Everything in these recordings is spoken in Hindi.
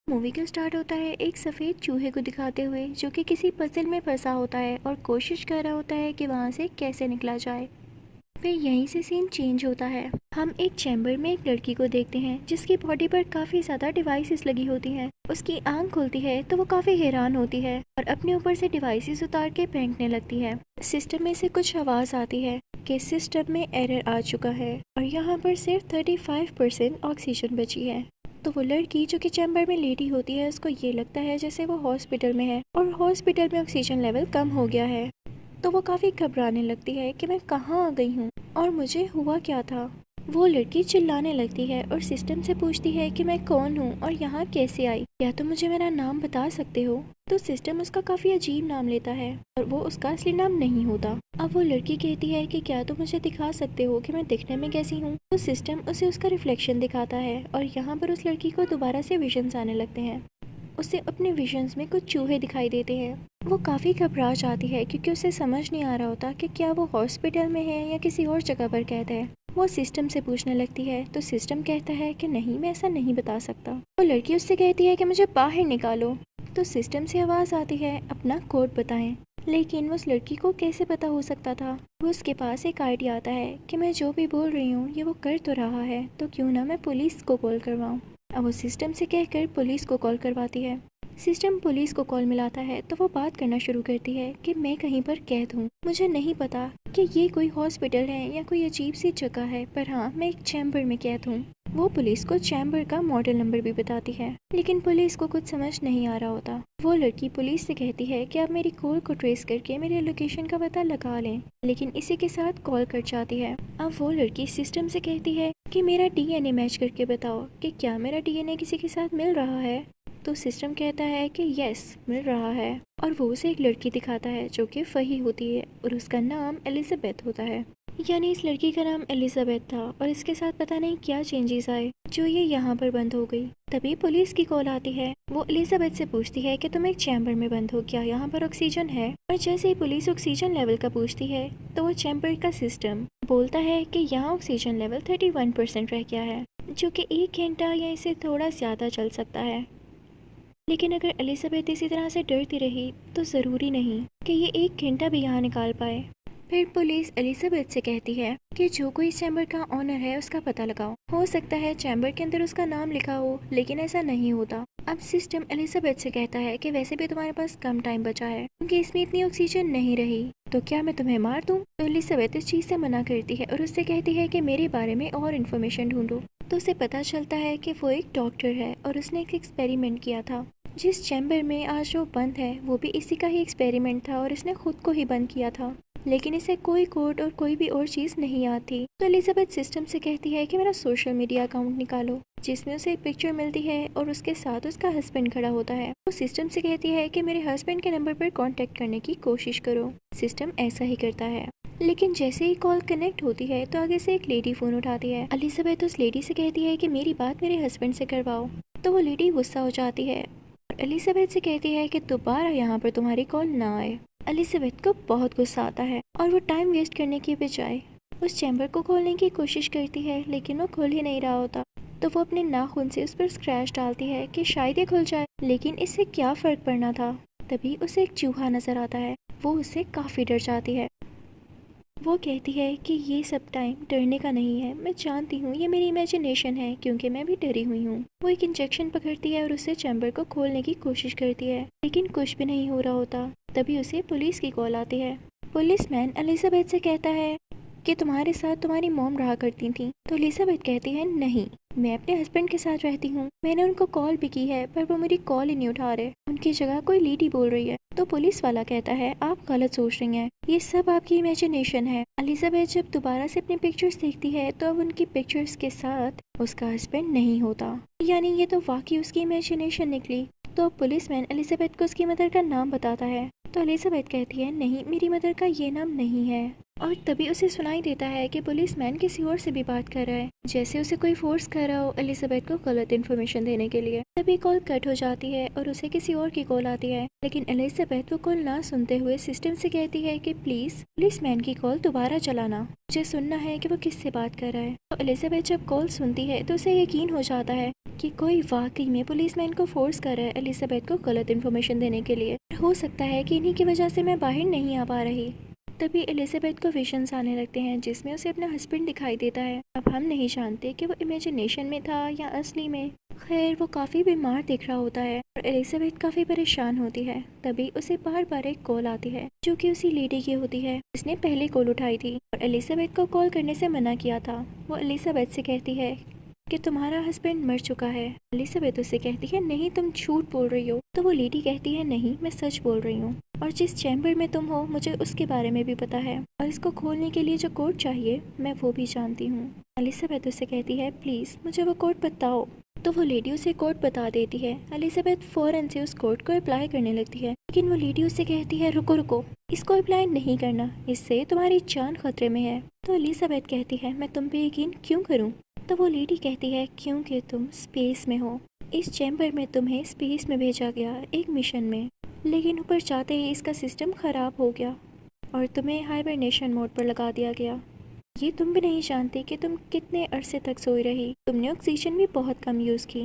मूवी का स्टार्ट होता है एक सफेद चूहे को दिखाते हुए जो कि किसी पजल में फंसा होता है और कोशिश कर रहा होता है कि वहां से कैसे निकला जाए। फिर यहीं से सीन चेंज होता है। हम एक चैम्बर में एक लड़की को देखते हैं जिसकी बॉडी पर काफी ज्यादा डिवाइसेस लगी होती हैं। उसकी आंख खुलती है तो वो काफी हैरान होती है और अपने ऊपर से डिवाइसेस उतार के फेंकने लगती है। सिस्टम में से कुछ आवाज आती है कि सिस्टम में एरर आ चुका है और यहाँ पर सिर्फ 35% ऑक्सीजन बची है। तो वो लड़की जो कि चैम्बर में लेटी होती है उसको ये लगता है जैसे वो हॉस्पिटल में है और हॉस्पिटल में ऑक्सीजन लेवल कम हो गया है। तो वो काफ़ी घबराने लगती है कि मैं कहाँ आ गई हूँ और मुझे हुआ क्या था। वो लड़की चिल्लाने लगती है और सिस्टम से पूछती है कि मैं कौन हूँ और यहाँ कैसे आई, क्या तुम मुझे मेरा नाम बता सकते हो। तो सिस्टम उसका काफ़ी अजीब नाम लेता है और वो उसका असली नाम नहीं होता। अब वो लड़की कहती है कि क्या तुम मुझे दिखा सकते हो कि मैं दिखने में कैसी हूँ। तो सिस्टम उसे उसका रिफ्लेक्शन दिखाता है और यहाँ पर उस लड़की को दोबारा से विजन्स आने लगते हैं। उसे अपने विजन्स में कुछ चूहे दिखाई देते हैं। वो काफ़ी घबरा जाती है क्योंकि उसे समझ नहीं आ रहा होता कि क्या वो हॉस्पिटल में है या किसी और जगह पर कैद है। वो सिस्टम से पूछने लगती है तो सिस्टम कहता है कि नहीं, मैं ऐसा नहीं बता सकता। वो लड़की उससे कहती है कि मुझे बाहर निकालो। तो सिस्टम से आवाज़ आती है अपना कोड बताएं। लेकिन उस लड़की को कैसे पता हो सकता था। वो उसके पास एक आइडिया आता है कि मैं जो भी बोल रही हूँ ये वो कर तो रहा है, तो क्यों ना मैं पुलिस को कॉल करवाऊँ। अब वो सिस्टम से कहकर पुलिस को कॉल करवाती है। सिस्टम पुलिस को कॉल मिलाता है तो वो बात करना शुरू करती है कि मैं कहीं पर कैद हूँ, मुझे नहीं पता कि ये कोई हॉस्पिटल है या कोई अजीब सी जगह है, पर हाँ मैं एक चैम्बर में कैद हूँ। वो पुलिस को चैम्बर का मॉडल नंबर भी बताती है, लेकिन पुलिस को कुछ समझ नहीं आ रहा होता। वो लड़की पुलिस से कहती है कि आप मेरी कॉल को ट्रेस करके मेरी लोकेशन का पता लगा लें, लेकिन इसी के साथ कॉल कट जाती है। अब वो लड़की सिस्टम से कहती है कि मेरा डीएनए मैच करके बताओ कि क्या मेरा डीएनए किसी के साथ मिल रहा है। तो सिस्टम कहता है कि यस, मिल रहा है और वो उसे एक लड़की दिखाता है जो कि फही होती है और उसका नाम एलिजाबेथ होता है। यानी इस लड़की का नाम एलिजाबेथ था और इसके साथ पता नहीं क्या चेंजेस आए जो ये यहाँ पर बंद हो गई। तभी पुलिस की कॉल आती है। वो एलिजाबेथ से पूछती है कि तुम एक चैम्बर में बंद हो, क्या यहाँ पर ऑक्सीजन है। और जैसे ही पुलिस ऑक्सीजन लेवल का पूछती है तो वो चैम्बर का सिस्टम बोलता है कि यहाँ ऑक्सीजन लेवल 31% रह गया है, जो कि 1 घंटा या इससे थोड़ा ज्यादा चल सकता है। लेकिन अगर एलिजाबेथ इसी तरह से डरती रही तो ज़रूरी नहीं कि ये 1 घंटा भी यहाँ निकाल पाए। फिर पुलिस एलिजाबेथ से कहती है कि जो कोई इस चैम्बर का ऑनर है उसका पता लगाओ, हो सकता है चैम्बर के अंदर उसका नाम लिखा हो, लेकिन ऐसा नहीं होता। अब सिस्टम एलिजाबेथ से कहता है कि वैसे भी तुम्हारे पास कम टाइम बचा है क्योंकि इसमें इतनी ऑक्सीजन नहीं रही, तो क्या मैं तुम्हें मार दूं। तो एलिजाबेथ इस चीज से मना करती है और उससे कहती है कि मेरे बारे में और इन्फॉर्मेशन ढूंढो। तो उसे पता चलता है कि वो एक डॉक्टर है और उसने एक एक्सपेरिमेंट किया था। जिस चैम्बर में आज वो बंद है वो भी इसी का ही एक्सपेरिमेंट था और इसने खुद को ही बंद किया था, लेकिन इसे कोई कोड और कोई भी और चीज नहीं आती। तो एलिजाबेथ सिस्टम से कहती है कि मेरा सोशल मीडिया अकाउंट निकालो, जिसमें उसे एक पिक्चर मिलती है और उसके साथ उसका हस्बैंड खड़ा होता है। वो सिस्टम से कहती है कि मेरे हस्बैंड के नंबर पर कांटेक्ट करने की कोशिश करो। सिस्टम ऐसा ही करता है, लेकिन जैसे ही कॉल कनेक्ट होती है तो आगे से एक लेडी फोन उठाती है। एलिजाबेथ उस लेडी से कहती है कि मेरी बात मेरे हस्बैंड से करवाओ। तो वो लेडी गुस्सा हो जाती है और एलिजाबेथ से कहती है कि दोबारा यहाँ पर तुम्हारी कॉल ना आए। एलिजाबेथ को बहुत गुस्सा आता है और वो टाइम वेस्ट करने की बजाय उस चैम्बर को खोलने की कोशिश करती है, लेकिन वो खुल ही नहीं रहा होता। तो वो अपने नाखून से उस पर स्क्रैच डालती है कि शायद ये खुल जाए, लेकिन इससे क्या फर्क पड़ना था। तभी उसे एक चूहा नजर आता है। वो उससे काफी डर जाती है। वो कहती है कि ये सब टाइम डरने का नहीं है, मैं जानती हूँ ये मेरी इमेजिनेशन है क्योंकि मैं भी डरी हुई हूँ। वो एक इंजेक्शन पकड़ती है और उससे चैम्बर को खोलने की कोशिश करती है, लेकिन कुछ भी नहीं हो रहा होता। तभी उसे पुलिस की कॉल आती है। पुलिसमैन एलिजाबेथ से कहता है कि तुम्हारे साथ तुम्हारी मॉम रहा करती थी। तो एलिजाबेथ कहती है नहीं, मैं अपने हस्बैंड के साथ रहती हूँ, मैंने उनको कॉल भी की है पर वो मेरी कॉल ही नहीं उठा रहे, उनकी जगह कोई लेडी बोल रही है। तो पुलिस वाला कहता है आप गलत सोच रही हैं, ये सब आपकी इमेजिनेशन है। एलिजाबेथ जब दोबारा से अपनी पिक्चर्स देखती है तो अब उनकी पिक्चर्स के साथ उसका हस्बैंड नहीं होता, यानी ये तो वाकई उसकी इमेजिनेशन निकली। तो पुलिसमैन एलिजाबेथ को उसकी मदर का नाम बताता है। तो एलिजाबेथ कहती है नहीं, मेरी मदर का ये नाम नहीं है। और तभी उसे सुनाई देता है कि पुलिसमैन किसी और से भी बात कर रहा है, जैसे उसे कोई फोर्स कर रहा हो एलिजाबेथ को गलत इन्फॉर्मेशन देने के लिए। तभी कॉल कट हो जाती है और उसे किसी और की कॉल आती है, लेकिन एलिजाबेथ वो कॉल ना सुनते हुए सिस्टम से कहती है कि प्लीज पुलिसमैन की कॉल दोबारा चलाना, मुझे सुनना है कि वो किससे बात कर रहा है। तो एलिजाबेथ जब कॉल सुनती है तो उसे यकीन हो जाता है कि कोई वाकई में पुलिसमैन को फोर्स कर रहा है एलिजाबेथ को गलत इन्फॉर्मेशन देने के लिए। हो सकता है कि इन्हीं की वजह से मैं बाहर नहीं आ पा रही। तभी एलिजाबेथ को विजन्स आने लगते हैं जिसमें उसे अपना हस्बैंड दिखाई देता है। अब हम नहीं जानते कि वो इमेजिनेशन में था या असली में। खैर वो काफ़ी बीमार दिख रहा होता है और एलिजाबेथ काफ़ी परेशान होती है। तभी उसे बार बार एक कॉल आती है जो कि उसी लेडी की होती है जिसने पहले कॉल उठाई थी और एलिजाबेथ को कॉल करने से मना किया था। वो एलिजाबेथ से कहती है कि तुम्हारा हस्बैंड मर चुका है। एलिजाबेथ उससे कहती है नहीं, तुम झूठ बोल रही हो। तो वो लेडी कहती है नहीं, मैं सच बोल रही हूँ, और जिस चैम्बर में तुम हो मुझे उसके बारे में भी पता है, और इसको खोलने के लिए जो कोड चाहिए मैं वो भी जानती हूँ। एलिजाबेथ उससे कहती है प्लीज मुझे वो कोड बताओ। तो वो लेडी उसे कोड बता देती है। एलिजाबेथ फौरन से उस कोड को अप्लाई करने लगती है, लेकिन वो लेडी उससे कहती है रुको रुको, इसको अप्लाई नहीं करना, इससे तुम्हारी जान खतरे में है। तो एलिजाबेथ कहती है मैं तुम पे यकीन क्यों करूँ। तो वो लेडी कहती है क्योंकि तुम स्पेस में हो, इस चैम्बर में तुम्हें स्पेस में भेजा गया एक मिशन में, लेकिन ऊपर जाते ही इसका सिस्टम खराब हो गया और तुम्हें हाइबरनेशन मोड पर लगा दिया गया। ये तुम भी नहीं जानती कि तुम कितने अरसे तक सोई रही। तुमने ऑक्सीजन भी बहुत कम यूज़ की,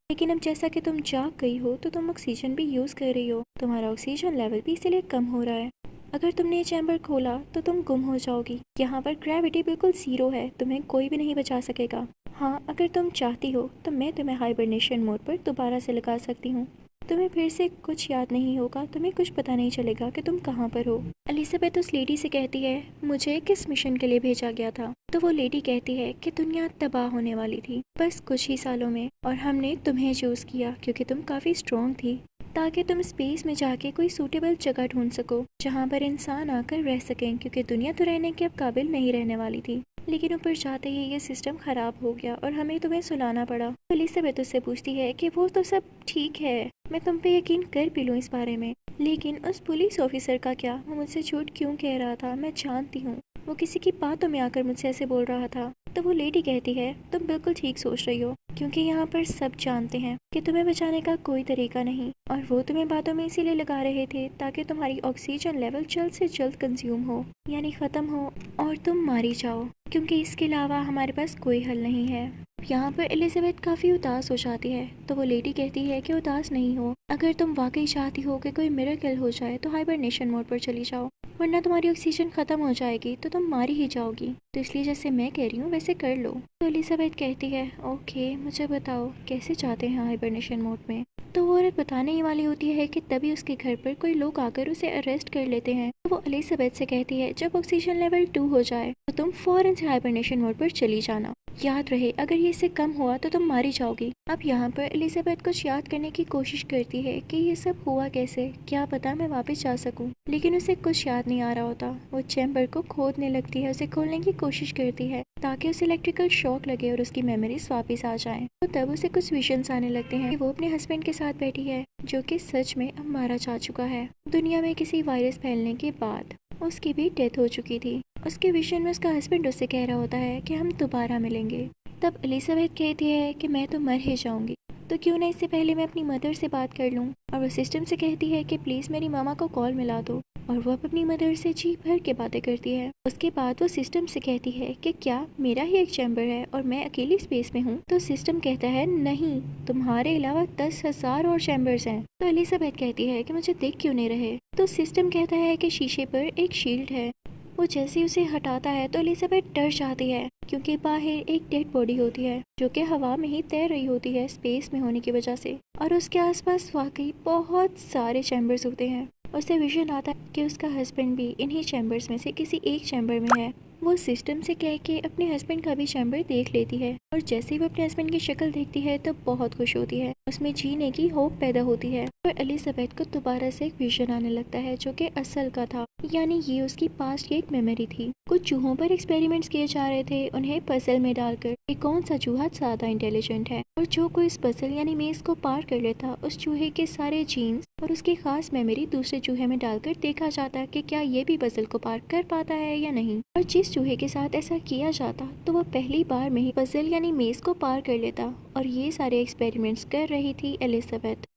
लेकिन अब जैसा कि तुम जाग गई हो तो तुम ऑक्सीजन भी यूज़ कर रही हो। तुम्हारा ऑक्सीजन लेवल भी इसीलिए कम हो रहा है। अगर तुमने ये चैम्बर खोला तो तुम गुम हो जाओगी। यहाँ पर ग्रेविटी बिल्कुल ज़ीरो है, तुम्हें कोई भी नहीं बचा सकेगा। हाँ, अगर तुम चाहती हो तो मैं तुम्हें हाइबरनेशन मोड पर दोबारा से लगा सकती हूँ। तुम्हें फिर से कुछ याद नहीं होगा, तुम्हें कुछ पता नहीं चलेगा कि तुम कहाँ पर हो। एलिजाबेथ उस लेडी से कहती है मुझे किस मिशन के लिए भेजा गया था। तो वो लेडी कहती है कि दुनिया तबाह होने वाली थी बस कुछ ही सालों में, और हमने तुम्हें चूज किया क्योंकि तुम काफी स्ट्रॉन्ग थी, ताकि तुम स्पेस में जाके कोई सूटेबल जगह ढूंढ सको जहाँ पर इंसान आकर रह सकें, क्योंकि दुनिया तो रहने के अब काबिल नहीं रहने वाली थी। लेकिन ऊपर जाते ही ये सिस्टम खराब हो गया और हमें तुम्हें सुलाना पड़ा। एलिजाबेथ उससे पूछती है कि वो तो सब ठीक है, मैं तुम पे यकीन कर भी लूँ इस बारे में, लेकिन उस पुलिस ऑफिसर का क्या, वो मुझसे झूठ क्यों कह रहा था, मैं जानती हूँ वो किसी की बातों में आकर मुझसे ऐसे बोल रहा था। तो वो लेडी कहती है तुम बिल्कुल ठीक सोच रही हो, क्योंकि यहाँ पर सब जानते हैं कि तुम्हें बचाने का कोई तरीका नहीं, और वो तुम्हें बातों में इसीलिए लगा रहे थे ताकि तुम्हारी ऑक्सीजन लेवल जल्द से जल्द कंज्यूम हो, यानी ख़त्म हो और तुम मारी जाओ, क्योंकि इसके अलावा हमारे पास कोई हल नहीं है। यहाँ पर एलिजाबेथ काफ़ी उदास हो जाती है। तो वो लेडी कहती है कि उदास नहीं हो, अगर तुम वाकई चाहती हो कि कोई मिरेकल हो जाए तो हाइबरनेशन मोड पर चली जाओ, वरना तुम्हारी ऑक्सीजन खत्म हो जाएगी तो तुम मारी ही जाओगी। तो इसलिए जैसे मैं कह रही हूँ वैसे कर लो। तो एलिजाबेथ कहती है ओके, मुझे बताओ कैसे जाते हैं हाइबरनेशन मोड में। तो वो औरत बताने ही वाली होती है कि तभी उसके घर पर कोई लोग आकर उसे अरेस्ट कर लेते हैं। तो वो एलिजाबेथ से कहती है जब ऑक्सीजन लेवल 2 हो जाए तो तुम फौरन से हाइबरनेशन मोड पर चली जाना, याद रहे अगर ये इससे कम हुआ तो तुम मारी जाओगी। अब यहाँ पर एलिजाबेथ कुछ याद करने की कोशिश करती है कि ये सब हुआ कैसे, क्या पता मैं वापस जा सकूं, लेकिन उसे कुछ याद नहीं आ रहा होता। वो चैम्बर को खोदने लगती है, उसे खोलने की कोशिश करती है ताकि उसे इलेक्ट्रिकल शॉक लगे और उसकी मेमोरीज वापस आ जाएं। तो तब उसे कुछ विजन्स आने लगते हैं कि वो अपने हस्बैंड के साथ बैठी है जो कि सच में अब मारा जा चुका है। दुनिया में किसी वायरस फैलने के बाद उसकी भी डेथ हो चुकी थी। उसके विजन में उसका हस्बैंड उससे कह रहा होता है कि हम दोबारा मिलेंगे। तब एलिजाबेथ कहती है कि मैं तो मर ही जाऊंगी, तो क्यों ना इससे पहले मैं अपनी मदर से बात कर लूं। और वो सिस्टम से कहती है कि प्लीज़ मेरी मामा को कॉल मिला दो, और वो अपनी मदर से जी भर के बातें करती है। उसके बाद वो सिस्टम से कहती है कि क्या मेरा ही एक चैम्बर है और मैं अकेली स्पेस में हूँ। तो सिस्टम कहता है नहीं, तुम्हारे अलावा 10,000 और चैम्बर्स हैं। तो एलिजाबेथ कहती है कि मुझे देख क्यों नहीं रहे। तो सिस्टम कहता है कि शीशे पर एक शील्ड है। वो जैसे ही उसे हटाता है तो एलिजाबेथ डर जाती है, क्योंकि बाहर एक डेड बॉडी होती है जो कि हवा में ही तैर रही होती है स्पेस में होने की वजह से, और उसके आसपास वाकई बहुत सारे चैम्बर्स होते हैं। उसे विजन आता है कि उसका हस्बैंड भी इन्हीं चैम्बर्स में से किसी एक चैम्बर में है। वो सिस्टम से कह के अपने हस्बैंड का भी चैम्बर देख लेती है और जैसे ही वो अपने हस्बैंड की शक्ल देखती है तो बहुत खुश होती है। उसमें जीने की होप पैदा होती है और एलिजाबेथ को दोबारा से एक विजन आने लगता है जो कि असल का था, यानी ये उसकी पास्ट की एक मेमोरी थी। कुछ चूहों पर एक्सपेरिमेंट्स किए जा रहे थे, उन्हें पजल में डालकर कि कौन सा चूहा ज्यादा इंटेलिजेंट है और जो कोई इस पजल यानी मेज को पार कर लेता उस चूहे के सारे जीन्स और उसकी खास मेमोरी दूसरे चूहे में डालकर देखा जाता कि क्या ये भी पजल को पार कर पाता है या नहीं। और जिस चूहे के साथ ऐसा किया जाता तो वो पहली बार में ही पजल यानी मेज को पार कर लेता। और ये सारे एक्सपेरिमेंट्स कर रही थी एलिजाबेथ,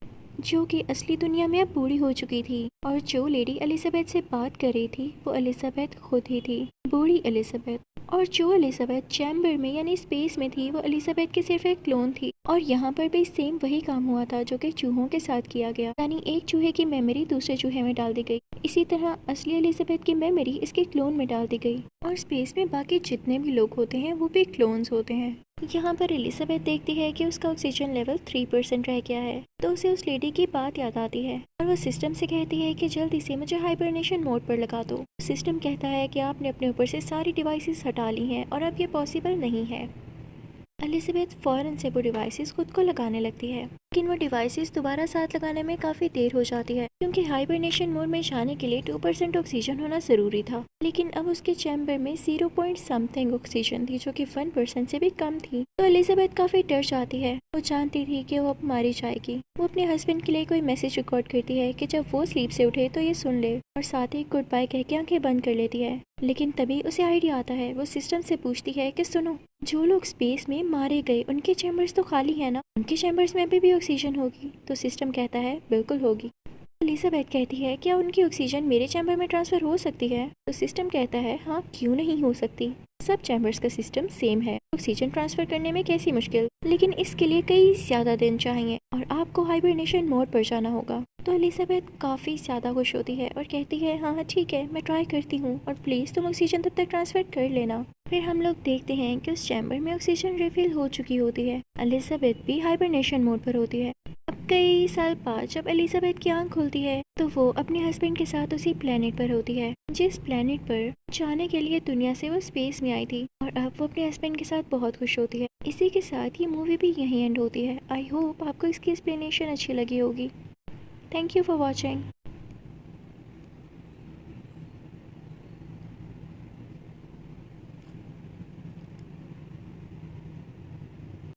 जो कि असली दुनिया में अब बूढ़ी हो चुकी थी। और जो लेडी एलिजाबेथ से बात कर रही थी वो एलिजाबेथ खुद ही थी, बूढ़ी एलिजाबेथ। और जो एलिजाबेथ चैम्बर में यानी स्पेस में थी वो एलिजाबेथ की सिर्फ एक क्लोन थी। और यहाँ पर भी सेम वही काम हुआ था जो कि चूहों के साथ किया गया, यानी एक चूहे की मेमोरी दूसरे चूहे में डाल दी गई। इसी तरह असली एलिजाबेथ की मेमोरी इसके क्लोन में डाल दी गई। और स्पेस में बाकी जितने भी लोग होते हैं वो भी क्लोन्स होते हैं। यहाँ पर एलिजाबेथ देखती है कि उसका ऑक्सीजन लेवल 3% रह गया है, तो उसे उस लेडी की बात याद आती है और वो सिस्टम से कहती है कि जल्दी से मुझे हाइबरनेशन मोड पर लगा दो। सिस्टम कहता है कि आपने अपने ऊपर से सारी डिवाइसेस हटा ली हैं और अब ये पॉसिबल नहीं है। एलिजाबेथ फौरन से वो डिवाइसेस खुद को लगाने लगती है, लेकिन वो डिवाइसेस दोबारा साथ लगाने में काफी देर हो जाती है क्योंकि हाइबरनेशन मोड में जाने के लिए 2% ऑक्सीजन होना जरूरी था। लेकिन अब उसके चैम्बर में 0 पॉइंट समथिंग ऑक्सीजन थी जो कि 1% से भी कम थी। तो एलिजाबेथ काफी डर जाती है, वो जानती थी कि वो अब मारी जाएगी। वो अपने हस्बैंड के लिए कोई मैसेज रिकॉर्ड करती है कि जब वो स्लीप से उठे तो ये सुन ले और साथ ही गुड बाय कह के आंखें बंद कर लेती है। लेकिन तभी उसे आइडिया आता है, वो सिस्टम से पूछती है कि सुनो, जो लोग स्पेस में मारे गए उनके चैम्बर्स तो खाली है ना, उनके चैम्बर्स में भी ऑक्सीजन होगी? तो सिस्टम कहता है बिल्कुल होगी। एलिजाबेथ कहती है क्या उनकी ऑक्सीजन मेरे चैम्बर में ट्रांसफर हो सकती है? तो सिस्टम कहता है हाँ, क्यों नहीं हो सकती, सब चैम्बर्स का सिस्टम सेम है, ऑक्सीजन ट्रांसफर करने में कैसी मुश्किल, लेकिन इसके लिए कई ज्यादा दिन चाहिए और आपको हाइबरनेशन मोड पर जाना होगा। तो एलिजाबेथ काफी ज्यादा खुश होती है और कहती है हाँ ठीक है, मैं ट्राई करती हूँ और प्लीज तुम ऑक्सीजन तब तक ट्रांसफर कर लेना। फिर हम लोग देखते हैं कि उस चैम्बर में ऑक्सीजन रिफिल हो चुकी होती है। एलिजाबेथ भी हाइबरनेशन मोड पर होती है। अब कई साल बाद जब एलिजाबेथ की आंख खुलती है तो वो अपने हस्बैंड के साथ उसी प्लेनेट पर होती है जिस प्लेनेट पर जाने के लिए दुनिया से वो स्पेस में आई थी। और अब वो अपने हस्बैंड के साथ बहुत खुश होती है। इसी के साथ ये मूवी भी यहीं एंड होती है। आई होप आपको इसकी एक्सप्लेनेशन अच्छी लगी होगी। Thank you for watching.